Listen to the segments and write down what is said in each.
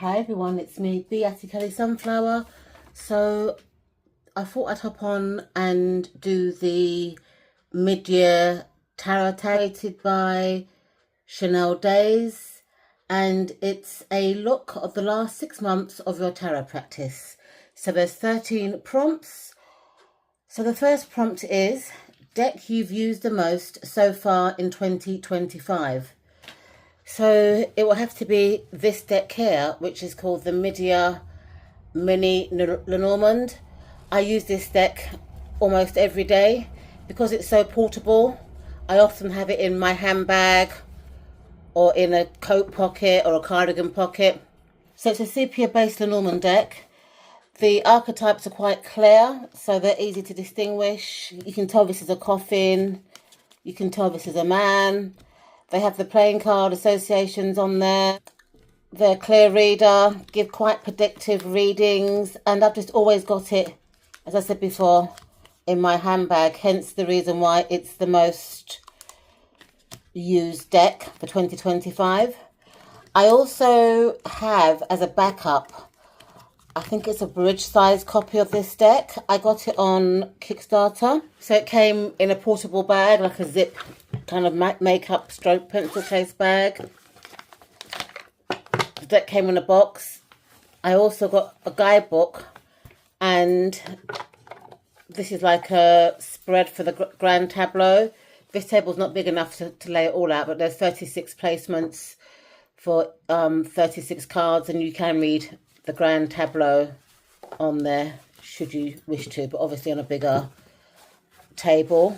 Hi everyone, it's me, Beatty Kelly Sunflower. So I thought I'd hop on and do the mid-year tarot created by Chanel Days, and it's a look of the last 6 months of your tarot practice. So there's 13 prompts. So the first prompt is deck you've used the most so far in 2025. So it will have to be this deck here, which is called the Middia Mini Lenormand. I use this deck almost every day because it's so portable. I often have it in my handbag or in a coat pocket or a cardigan pocket. So it's a sepia-based Lenormand deck. The archetypes are quite clear, so they're easy to distinguish. You can tell this is a coffin. You can tell this is a man. They have the playing card associations on there. They're clear reader, give quite predictive readings, and I've just always got it, as I said before, in my handbag, hence the reason why it's the most used deck for 2025. I also have, as a backup, I think it's a bridge size copy of this deck. I got it on Kickstarter. So it came in a portable bag, like a zip kind of makeup stroke pencil case bag. The deck came in a box. I also got a guidebook, and this is like a spread for the grand tableau. This table's not big enough to lay it all out, but there's 36 placements for 36 cards, and you can read the grand tableau on there should you wish to, but obviously on a bigger table.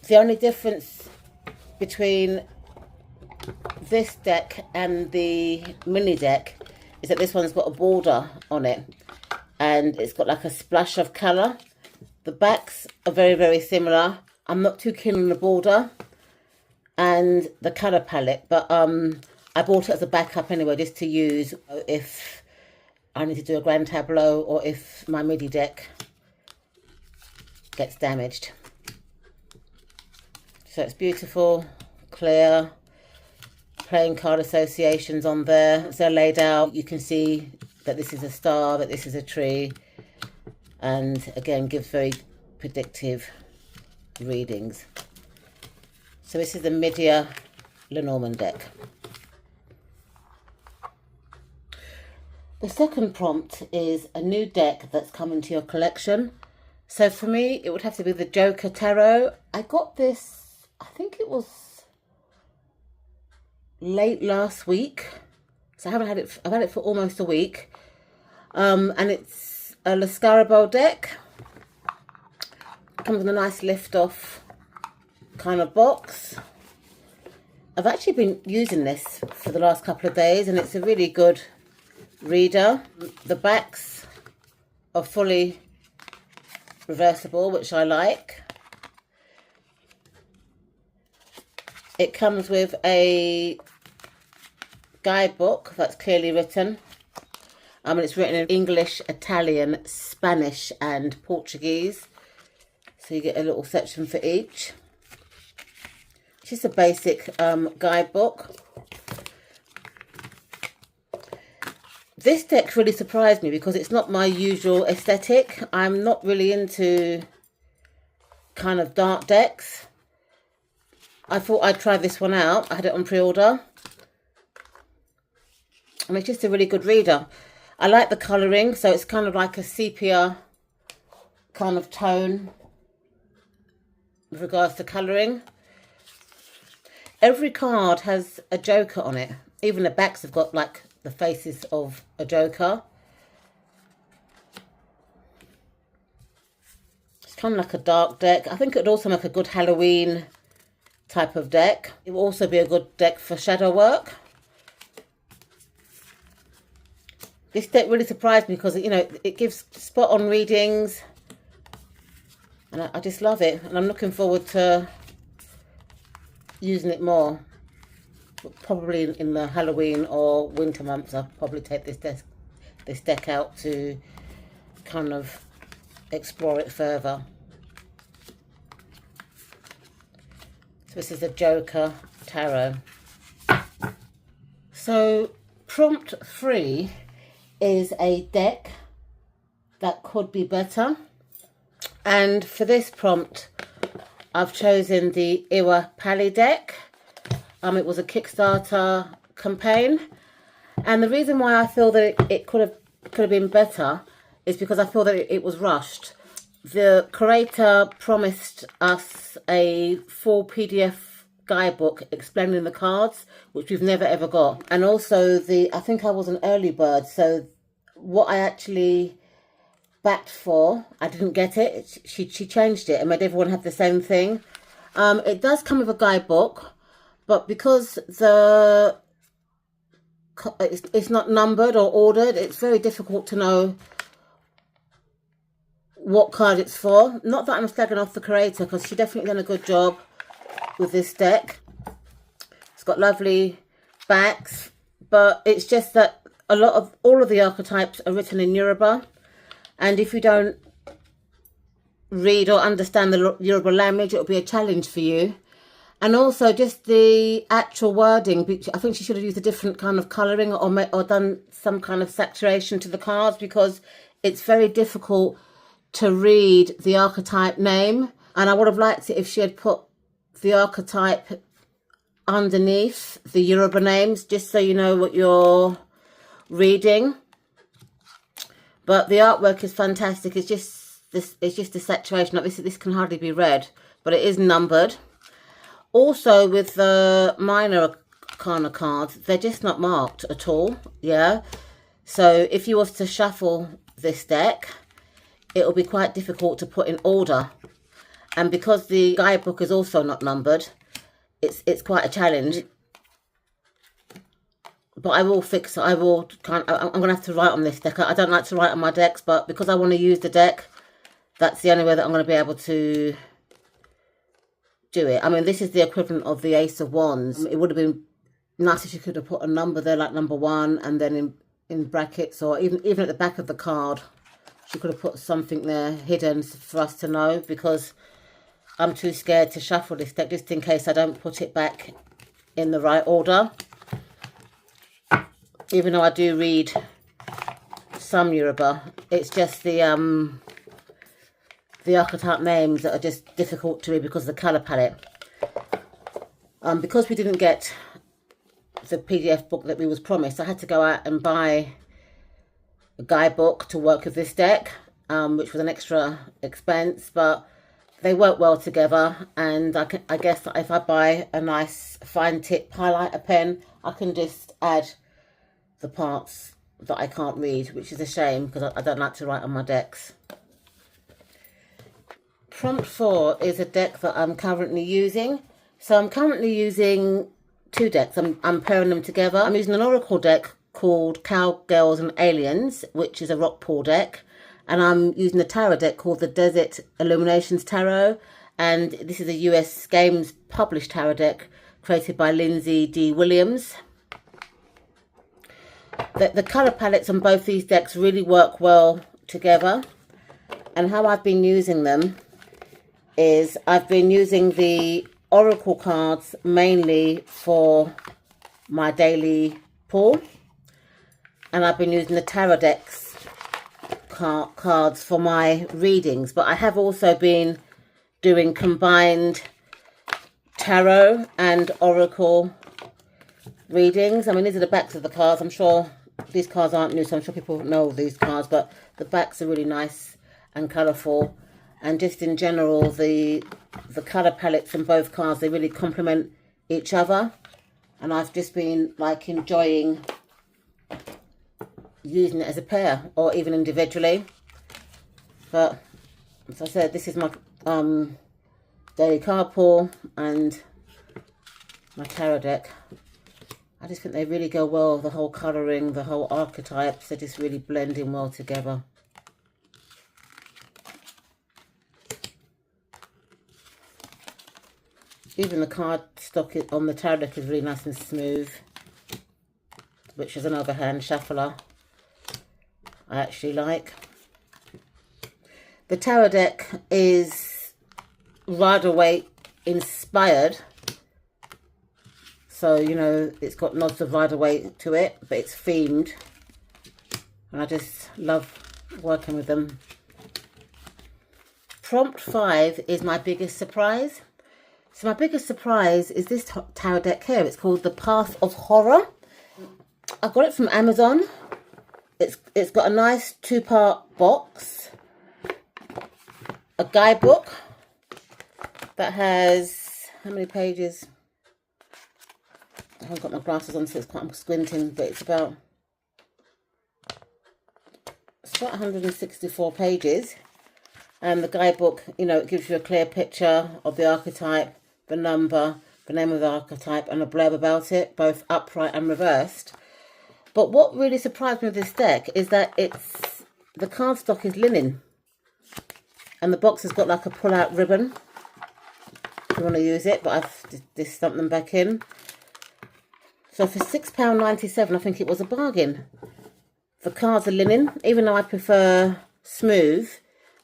The only difference between this deck and the mini deck is that this one's got a border on it and it's got like a splash of colour. The backs are very, very similar. I'm not too keen on the border and the colour palette, but I bought it as a backup anyway, just to use if I need to do a grand tableau or if my MIDI deck gets damaged. So it's beautiful, clear, playing card associations on there. As they're laid out, you can see that this is a star, that this is a tree, and again, gives very predictive readings. So this is the Middia Lenormand deck. The second prompt is a new deck that's come into your collection. So for me, it would have to be the Joker Tarot. I got this, I think it was late last week. So I haven't had it, I've had it for almost a week. And it's a Lascarabelle deck. Comes in a nice lift off kind of box. I've actually been using this for the last couple of days, and it's a really good reader. The backs are fully reversible, which I like. It comes with a guidebook that's clearly written. And it's written in English, Italian, Spanish and Portuguese. So you get a little section for each. It's just a basic guidebook. This deck really surprised me because it's not my usual aesthetic. I'm not really into kind of dark decks. I thought I'd try this one out. I had it on pre-order. And it's just a really good reader. I like the colouring, so it's kind of like a sepia kind of tone with regards to colouring. Every card has a joker on it. Even the backs have got like the faces of a joker. It's kind of like a dark deck. I think it would also make a good Halloween type of deck. It will also be a good deck for shadow work. This deck really surprised me because, you know, it gives spot on readings. And I just love it. And I'm looking forward to using it more. Probably in the Halloween or winter months, I'll probably take this deck out to kind of explore it further. So this is the Joker Tarot. So Prompt 3 is a deck that could be better. And for this prompt, I've chosen the Ìwà Pẹ deck. It was a Kickstarter campaign. And the reason why I feel that it could have been better is because I feel that it was rushed. The creator promised us a full PDF guidebook explaining the cards, which we've never ever got. And also I think I was an early bird, so what I actually backed for, I didn't get it. She changed it and made everyone have the same thing. It does come with a guidebook, but because it's not numbered or ordered, it's very difficult to know what card it's for. Not that I'm slagging off the creator, because she definitely done a good job with this deck. It's got lovely backs, but it's just that all of the archetypes are written in Yoruba, and if you don't read or understand the Yoruba language, it'll be a challenge for you. And also just the actual wording, I think she should have used a different kind of colouring or done some kind of saturation to the cards, because it's very difficult to read the archetype name. And I would have liked it if she had put the archetype underneath the Yoruba names, just so you know what you're reading. But the artwork is fantastic. It's just the saturation. Like this can hardly be read, but it is numbered. Also, with the minor arcana cards, they're just not marked at all. Yeah. So if you was to shuffle this deck, it will be quite difficult to put in order. And because the guidebook is also not numbered, it's quite a challenge. But I will fix it. I'm going to have to write on this deck. I don't like to write on my decks, but because I want to use the deck, that's the only way that I'm going to be able to do it. I mean, this is the equivalent of the Ace of Wands. It would have been nice if you could have put a number there, like number 1, and then in brackets, or even at the back of the card, she could have put something there hidden for us to know, because I'm too scared to shuffle this deck just in case I don't put it back in the right order. Even though I do read some Yoruba, it's just the archetype names that are just difficult to read because of the colour palette. Because we didn't get the PDF book that we was promised, I had to go out and buy a guidebook to work with this deck, which was an extra expense, but they work well together. And I guess that if I buy a nice fine tip highlighter pen, I can just add the parts that I can't read, which is a shame because I don't like to write on my decks. Prompt 4 is a deck that I'm currently using. So I'm currently using 2 decks. I'm pairing them together. I'm using an oracle deck called Cowgirls and Aliens, which is a rock pool deck. And I'm using a tarot deck called the Desert Illuminations Tarot. And this is a US Games published tarot deck created by Lindsay D. Williams. The colour palettes on both these decks really work well together. And how I've been using them is I've been using the oracle cards mainly for my daily pull, and I've been using the tarot decks cards for my readings. But I have also been doing combined tarot and oracle readings. I mean, these are the backs of the cards. I'm sure these cards aren't new, so I'm sure people know these cards, but the backs are really nice and colourful. And just in general, the colour palettes in both cards, they really complement each other. And I've just been like enjoying using it as a pair or even individually. But as I said, this is my daily card pull and my tarot deck. I just think they really go well, the whole colouring, the whole archetypes, they're just really blending well together. Even the card stock on the tarot deck is really nice and smooth, which is an overhand shuffler I actually like. The tarot deck is Rider-Waite inspired, So, you know, it's got nods of Rider-Waite to it, but it's themed. And I just love working with them. Prompt 5 is my biggest surprise. So my biggest surprise is this tarot deck here. It's called The Path of Horror. I got it from Amazon. It's got a nice 2-part box. A guidebook that has, how many pages? I haven't got my glasses on, so I'm squinting, but it's about 164 pages. And the guidebook, you know, it gives you a clear picture of the archetype, the number, the name of the archetype, and a blurb about it, both upright and reversed. But what really surprised me with this deck is that the cardstock is linen. And the box has got like a pull-out ribbon if you want to use it, but I've just stumped them back in. So for £6.97, I think it was a bargain. The cards are linen, even though I prefer smooth.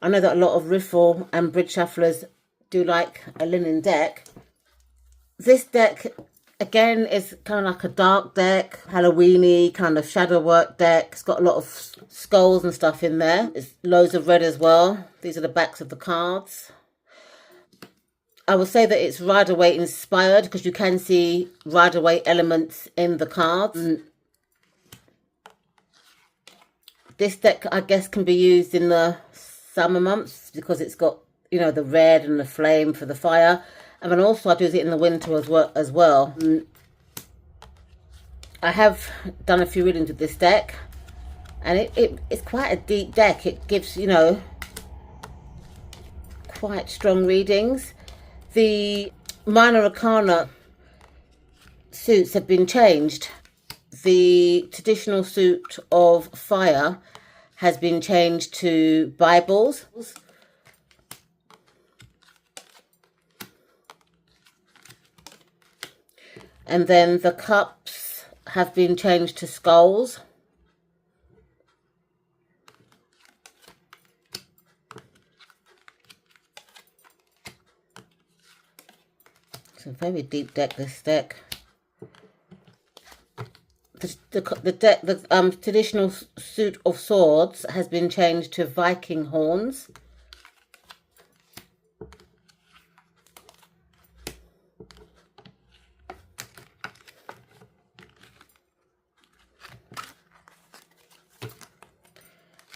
I know that a lot of riffle and bridge shufflers do like a linen deck. This deck, again, is kind of like a dark deck, Halloween-y, kind of shadow work deck. It's got a lot of skulls and stuff in there. There's loads of red as well. These are the backs of the cards. I would say that it's Rider-Waite inspired because you can see Rider-Waite elements in the cards. This deck, I guess, can be used in the summer months because it's got, you know, the red and the flame for the fire. And then also I use it in the winter as well. I have done a few readings with this deck. And it's quite a deep deck. It gives, you know, quite strong readings. The minor arcana suits have been changed. The traditional suit of fire has been changed to Bibles. And then the cups have been changed to skulls. It's a very deep deck, this deck. The traditional suit of swords has been changed to Viking horns.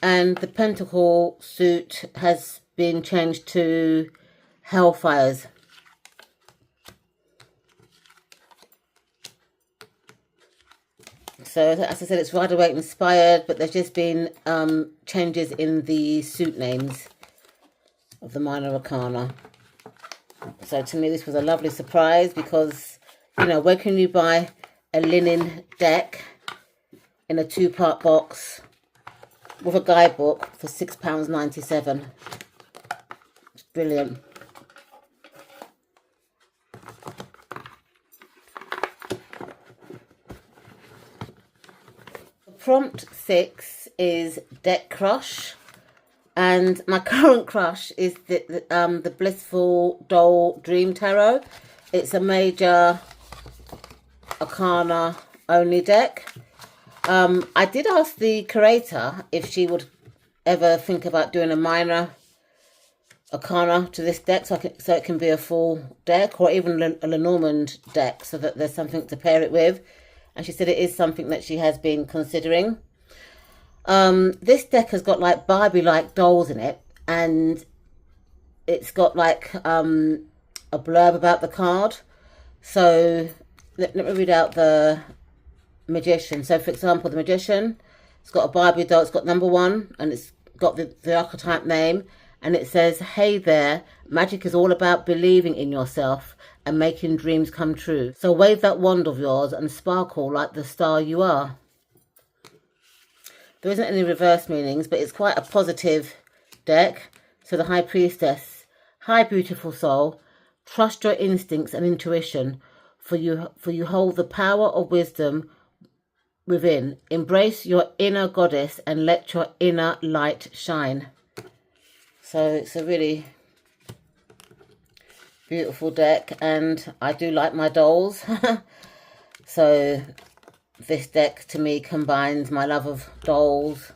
And the pentacle suit has been changed to Hellfires. So, as I said, it's Rider-Waite inspired, but there's just been changes in the suit names of the minor arcana. So, to me, this was a lovely surprise because, you know, where can you buy a linen deck in a 2-part box with a guidebook for £6.97? It's brilliant. Prompt 6 is Deck Crush, and my current crush is the Blissful Doll Dream Tarot. It's a major arcana only deck. I did ask the curator if she would ever think about doing a minor arcana to this deck, so it can be a full deck or even a lenormand deck, so that there's something to pair it with. And she said it is something that she has been considering. This deck has got like Barbie-like dolls in it. And it's got like a blurb about the card. So let me read out the Magician. So for example, the Magician, it's got a Barbie doll. It's got number 1 and it's got the archetype name. And it says, "Hey there, magic is all about believing in yourself and making dreams come true. So wave that wand of yours and sparkle like the star you are." There isn't any reverse meanings, but it's quite a positive deck. So the High Priestess: "Hi, beautiful soul. Trust your instincts and intuition, for you hold the power of wisdom within. Embrace your inner goddess and let your inner light shine." So it's a really beautiful deck, and I do like my dolls. So this deck to me combines my love of dolls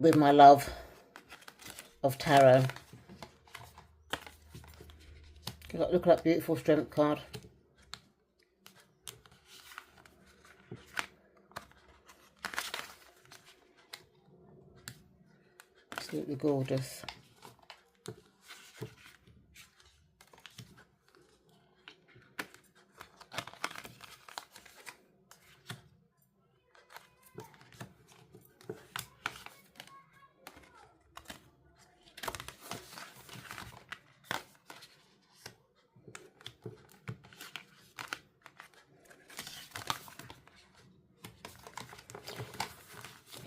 with my love of tarot. Look at that beautiful strength card. Absolutely gorgeous.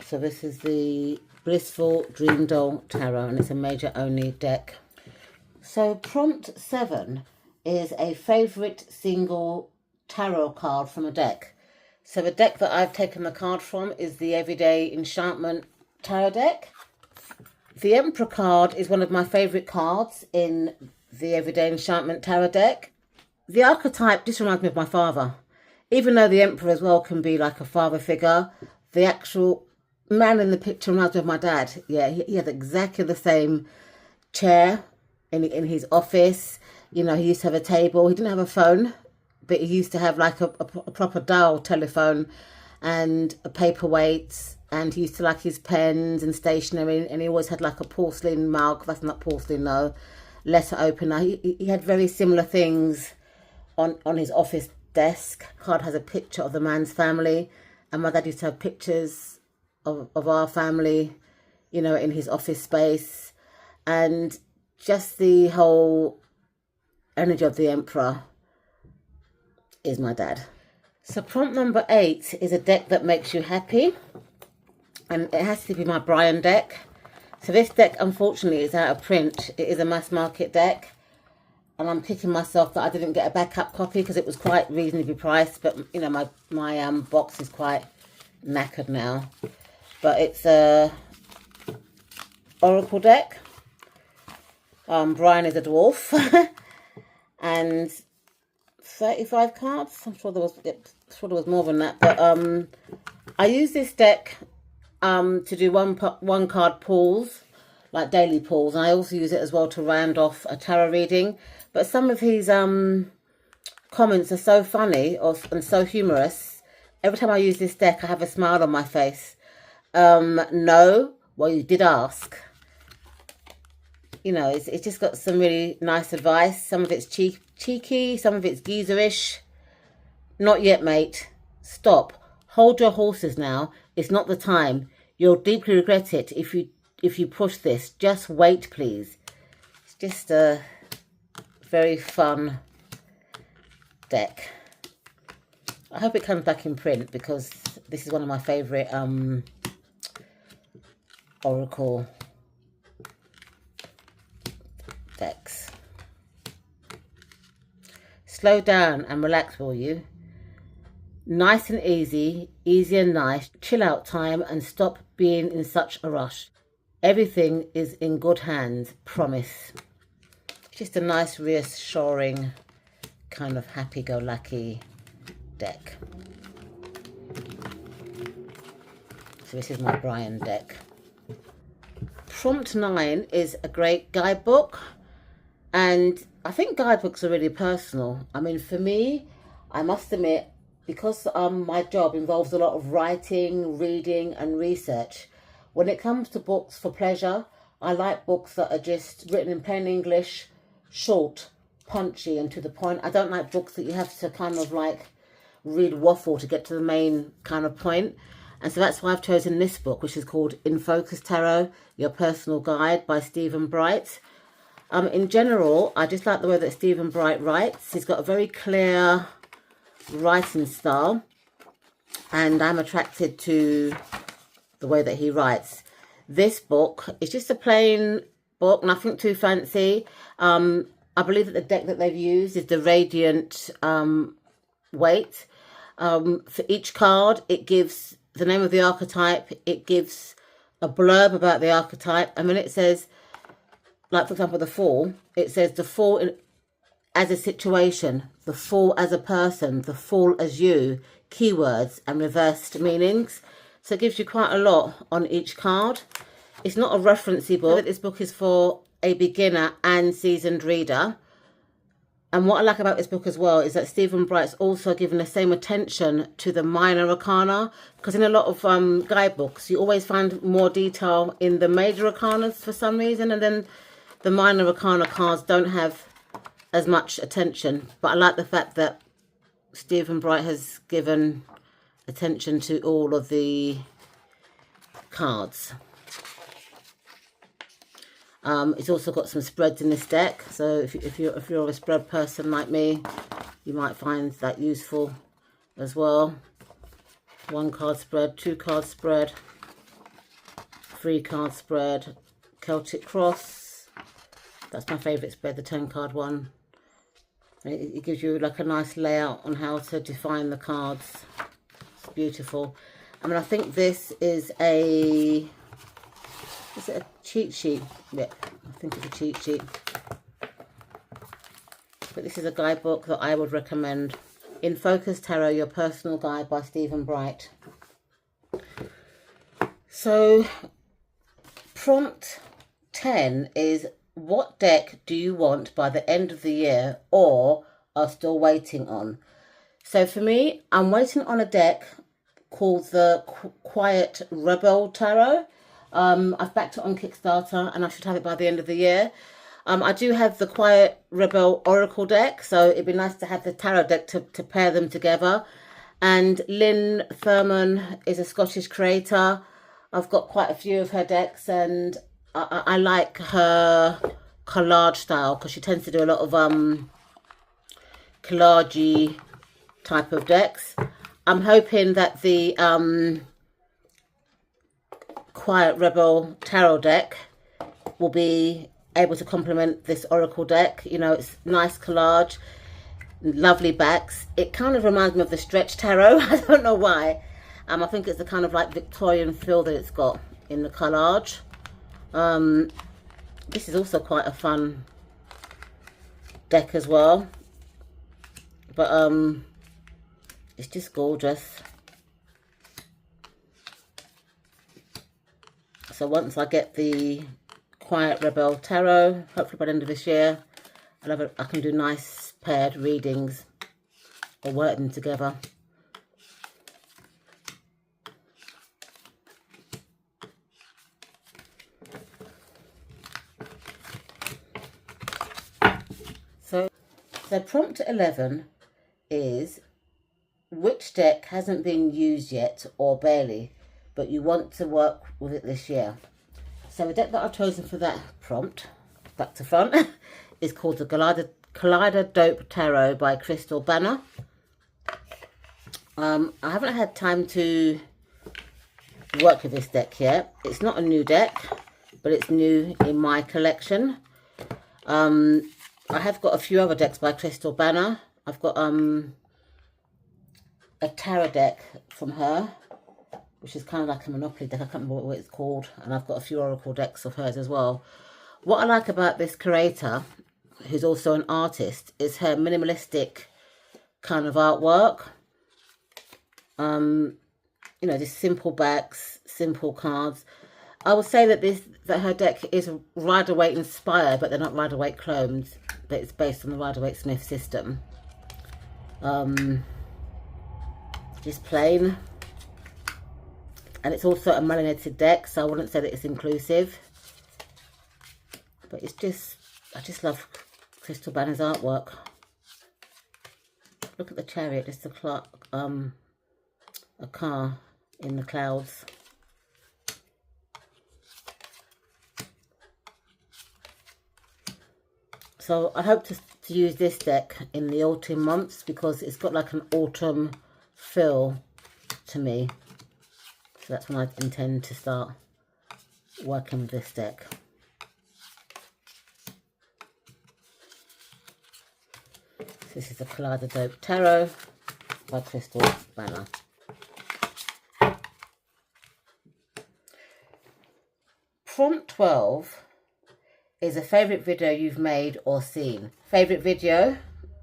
So this is the Blissful Dream Doll Tarot, and it's a major only deck. So prompt 7 is a favourite single tarot card from a deck. So the deck that I've taken the card from is the Everyday Enchantment Tarot deck. The Emperor card is one of my favourite cards in the Everyday Enchantment Tarot deck. The archetype just reminds me of my father. Even though the Emperor as well can be like a father figure, the actual man in the picture reminds me of my dad. Yeah, he had exactly the same chair in his office. You know, he used to have a table. He didn't have a phone, but he used to have like a proper dial telephone and a paperweight. And he used to like his pens and stationery. And he always had like a porcelain mug. That's not porcelain, no. Letter opener. He had very similar things on his office desk. Card has a picture of the man's family. And my dad used to have pictures of our family, you know, in his office space. And just the whole energy of the Emperor is my dad. So prompt number 8 is a deck that makes you happy. And it has to be my Brian deck. So this deck, unfortunately, is out of print. It is a mass market deck. And I'm kicking myself that I didn't get a backup copy because it was quite reasonably priced. But, you know, my box is quite knackered now. But it's a oracle deck. Brian is a dwarf. And 35 cards. I'm sure there was more than that. But I use this deck to do one card pulls, like daily pulls. And I also use it as well to round off a tarot reading. But some of his comments are so funny and so humorous. Every time I use this deck, I have a smile on my face. No, well, you did ask. You know, it's just got some really nice advice. Some of it's cheeky, some of it's geezerish. Not yet, mate. Stop. Hold your horses now. It's not the time. You'll deeply regret it if you push this. Just wait, please. It's just a very fun deck. I hope it comes back in print because this is one of my favourite oracle decks. Slow down and relax, will you? Nice and easy, easy and nice. Chill out time and stop being in such a rush. Everything is in good hands, promise. Just a nice, reassuring, kind of happy-go-lucky deck. So this is my Brian deck. Prompt 9 is a great guidebook, and I think guidebooks are really personal. I mean, for me, I must admit, because my job involves a lot of writing, reading and research, when it comes to books for pleasure, I like books that are just written in plain English, short, punchy and to the point. I don't like books that you have to kind of like read waffle to get to the main kind of point. And so that's why I've chosen this book, which is called In Focus Tarot, Your Personal Guide by Stephen Bright. In general, I just like the way that Stephen Bright writes. He's got a very clear writing style, and I'm attracted to the way that he writes. This book is just a plain book, nothing too fancy. I believe that the deck that they've used is the Radiant Weight. For each card, it gives the name of the archetype, it gives a blurb about the archetype, and when it says, like for example, the Fool, it says the Fool as a situation, the Fool as a person, the Fool as you, keywords and reversed meanings. So it gives you quite a lot on each card. It's not a referencey book. This book is for a beginner and seasoned reader. And what I like about this book as well is that Stephen Bright's also given the same attention to the minor arcana, because in a lot of guidebooks you always find more detail in the major arcanas for some reason, and then the minor arcana cards don't have as much attention. But I like the fact that Stephen Bright has given attention to all of the cards. It's also got some spreads in this deck, so if you're a spread person like me, you might find that useful as well. 1 card spread, 2 card spread, 3 card spread, Celtic Cross. That's my favourite spread, the 10 card one. It gives you like a nice layout on how to define the cards. It's beautiful. I mean, I think this is a... Is it a cheat sheet? Yeah, I think it's a cheat sheet. But this is a guidebook that I would recommend. In Focus Tarot, Your Personal Guide by Stephen Bright. So, prompt 10 is, what deck do you want by the end of the year or are still waiting on? So for me, I'm waiting on a deck called the Quiet Rebel Tarot. I've backed it on Kickstarter and I should have it by the end of the year. I do have the Quiet Rebel Oracle deck, so it'd be nice to have the tarot deck to pair them together. And Lynn Thurman is a Scottish creator. I've got quite a few of her decks, and I like her collage style because she tends to do a lot of collage-y type of decks. I'm hoping that the Quiet Rebel Tarot deck will be able to complement this Oracle deck. You know, it's nice collage, lovely backs. It kind of reminds me of the Stretch Tarot. I don't know why. I think it's the kind of like Victorian feel that it's got in the collage. This is also quite a fun deck as well. But it's just gorgeous. So once I get the Quiet Rebel Tarot, hopefully by the end of this year, I can do nice paired readings or work them together. So prompt 11 is, which deck hasn't been used yet or barely, but you want to work with it this year? So the deck that I've chosen for that prompt, back to front, is called the Collider Dope Tarot by Crystal Banner. I haven't had time to work with this deck yet. It's not a new deck, but it's new in my collection. I have got a few other decks by Crystal Banner. I've got a tarot deck from her, which is kind of like a Monopoly deck. I can't remember what it's called. And I've got a few Oracle decks of hers as well. What I like about this creator, who's also an artist, is her minimalistic kind of artwork. You know, just simple backs, simple cards. I would say that her deck is Rider-Waite inspired, but they're not Rider-Waite clones. But it's based on the Rider-Waite-Smith system. Just plain. And it's also a melanated deck, so I wouldn't say that it's inclusive. But it's just, I just love Crystal Banner's artwork. Look at the chariot, just a car in the clouds. So I hope to use this deck in the autumn months because it's got like an autumn feel to me. So that's when I intend to start working with this deck. This is the Collider Dope Tarot by Crystal Banner. Prompt 12 is a favourite video you've made or seen. Favourite video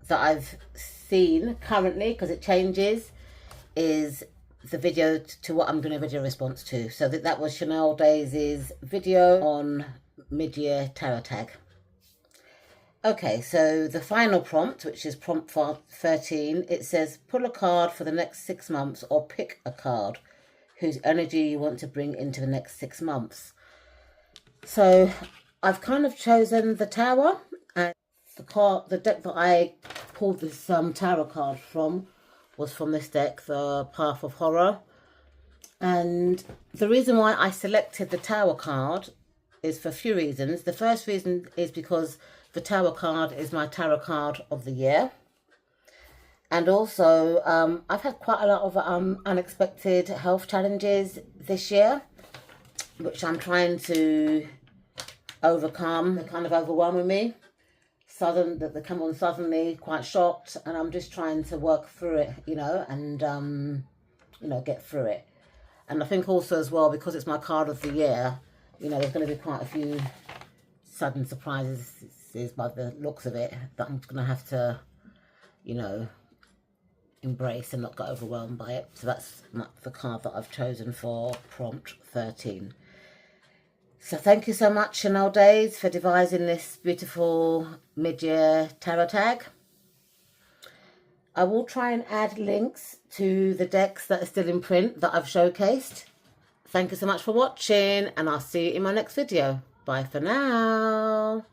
that I've seen currently, because it changes, is the video to what I'm doing a video response to. So that was Chanel Daisy's video on Middia tarot tag. Okay, so the final prompt, which is prompt 13, it says pull a card for the next 6 months or pick a card whose energy you want to bring into the next 6 months. So I've kind of chosen the Tower, and the deck that I pulled this tarot card from was from this deck, the Path of Horror. And the reason why I selected the Tower card is for a few reasons. The first reason is because the Tower card is my tarot card of the year. And also, I've had quite a lot of unexpected health challenges this year, which I'm trying to overcome. They're kind of overwhelming me. That they come on suddenly, quite shocked, and I'm just trying to work through it, you know, and you know, get through it. And I think also as well, because it's my card of the year, you know, there's going to be quite a few sudden surprises by the looks of it that I'm going to have to, you know, embrace and not get overwhelmed by it. So that's the card that I've chosen for prompt 13. So thank you so much, Chanel Days, for devising this beautiful Middia tarot tag. I will try and add links to the decks that are still in print that I've showcased. Thank you so much for watching, and I'll see you in my next video. Bye for now.